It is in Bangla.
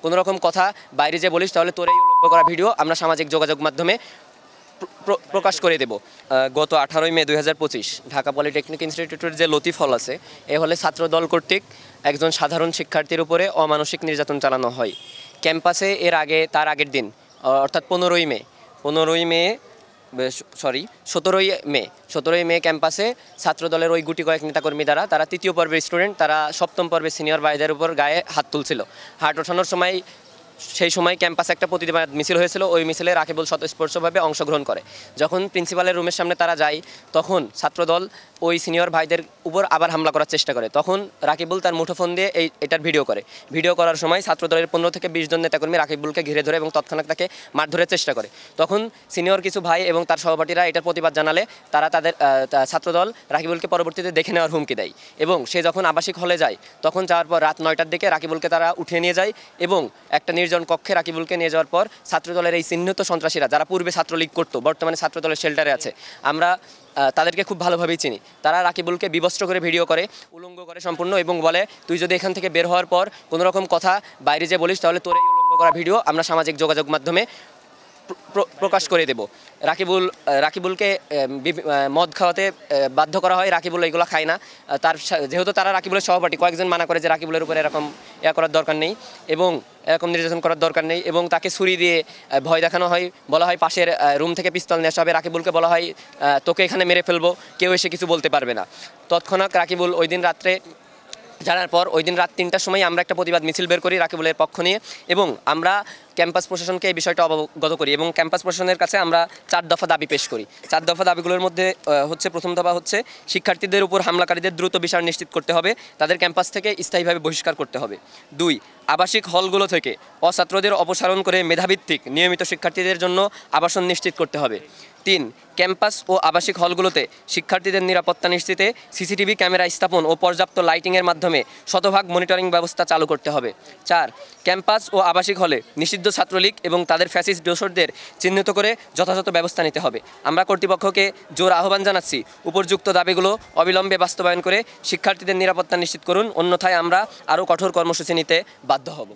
কোনো রকম কথা বাইরে যে বলিস তাহলে তোর এই উলঙ্গ করা ভিডিও আমরা সামাজিক যোগাযোগ মাধ্যমে প্রকাশ করে দেব। গত 18 মে 2025 ঢাকা পলিটেকনিক ইনস্টিটিউটের যে লতিফ হল আছে, এ হলে ছাত্রদল কর্তৃক একজন সাধারণ শিক্ষার্থীর উপরে অমানসিক নির্যাতন চালানো হয় ক্যাম্পাসে। তার আগের দিন অর্থাৎ 17ই মে ক্যাম্পাসে ছাত্রদলের ওই গুটি কয়েক নেতাকর্মী তারা তৃতীয় পর্বের স্টুডেন্ট, তারা সপ্তম পর্বের সিনিয়র ভাইদের উপর গায়ে হাত তুলছিল। হাত ওঠানোর সময় সেই সময় ক্যাম্পাসে একটা প্রতিবাদ মিছিল হয়েছিল। ওই মিছিলে রাকিবুল স্বতঃস্ফূর্তভাবে অংশগ্রহণ করে। যখন প্রিন্সিপালের রুমের সামনে তারা যায়, তখন ছাত্রদল ওই সিনিয়র ভাইদের উপর আবার হামলা করার চেষ্টা করে। তখন রাকিবুল তার মুঠোফোন দিয়ে এটার ভিডিও করার সময় ছাত্রদলের 15 থেকে 20 জন নেতাকর্মী রাকিবুলকে ঘিরে ধরে এবং তৎক্ষণাৎ তাকে মারধরের চেষ্টা করে। তখন সিনিয়র কিছু ভাই এবং তার সহপাঠীরা এটার প্রতিবাদ জানালে ছাত্রদল রাকিবুলকে পরবর্তীতে দেখে নেওয়ার হুমকি দেয়। এবং সে যখন আবাসিক হলে যায়, তখন যাওয়ার পর রাত 9টার দিকে রাকিবুলকে তারা উঠিয়ে নিয়ে যায় এবং একটা নির্জন কক্ষে রাকিবুলকে নিয়ে যাওয়ার পর ছাত্রদলের এই চিহ্নিত সন্ত্রাসীরা, যারা পূর্বে ছাত্রলীগ করতো, বর্তমানে ছাত্রদলের শেল্টারে আছে, আমরা তাদেরকে খুব ভালোভাবেই চিনি। তারা রাকিবুলকে বিবস্ত্র করে ভিডিও করে, উলঙ্গ করে সম্পূর্ণ, এবং বলে তুই যদি এখান থেকে বের হওয়ার পর কোনো রকম কথা বাইরে যে বলিস তাহলে তোর এই উলঙ্গ করা ভিডিও আমরা সামাজিক যোগাযোগ মাধ্যমে প্রকাশ করে দেব। রাকিবুলকে মদ খাওয়াতে বাধ্য করা হয়। রাকিবুল এইগুলো খায় না। যেহেতু তারা রাকিবুলের সহপাঠী, কয়েকজন মানা করে যে রাকিবুলের উপরে এরকম করার দরকার নেই এবং এরকম নির্যাতন করার দরকার নেই, এবং তাকে ছুরি দিয়ে ভয় দেখানো হয়। বলা হয় পাশের রুম থেকে পিস্তল নিয়ে আসা হবে। রাকিবুলকে বলা হয় তোকে এখানে মেরে ফেলবো, কেউ এসে কিছু বলতে পারবে না। তৎক্ষণাৎ রাকিবুল ওই দিন রাত্রে জানার পর ওই দিন রাত 3টার সময় আমরা একটা প্রতিবাদ মিছিল বের করি রাকিবুলের পক্ষ নিয়ে, এবং আমরা ক্যাম্পাস প্রশাসনকে এই বিষয়টা অবগত করি এবং ক্যাম্পাস প্রশাসনের কাছে আমরা 4 দফা দাবি পেশ করি। 4 দফা দাবিগুলোর মধ্যে প্রথম দফা হচ্ছে শিক্ষার্থীদের উপর হামলাকারীদের দ্রুত বিচার নিশ্চিত করতে হবে, তাদের ক্যাম্পাস থেকে স্থায়ীভাবে বহিষ্কার করতে হবে। 2, আবাসিক হলগুলো থেকে অছাত্রদের অপসারণ করে মেধাভিত্তিক নিয়মিত শিক্ষার্থীদের জন্য আবাসন নিশ্চিত করতে হবে। 3, ক্যাম্পাস ও আবাসিক হলগুলোতে শিক্ষার্থীদের নিরাপত্তা নিশ্চিতে সিসিটিভি ক্যামেরা স্থাপন ও পর্যাপ্ত লাইটিংয়ের মাধ্যমে শতভাগ মনিটরিং ব্যবস্থা চালু করতে হবে। 4, ক্যাম্পাস ও আবাসিক হলে নিষিদ্ধ ছাত্রলীগ এবং তাদের ফ্যাসিস্ট দোসরদের চিহ্নিত করে যথাযথ ব্যবস্থা নিতে হবে। আমরা কর্তৃপক্ষকে জোর আহ্বান জানাচ্ছি, উপযুক্ত দাবিগুলো অবিলম্বে বাস্তবায়ন করে শিক্ষার্থীদের নিরাপত্তা নিশ্চিত করুন, অন্যথায় আমরা আরও কঠোর কর্মসূচি নিতে বাধ্য হব।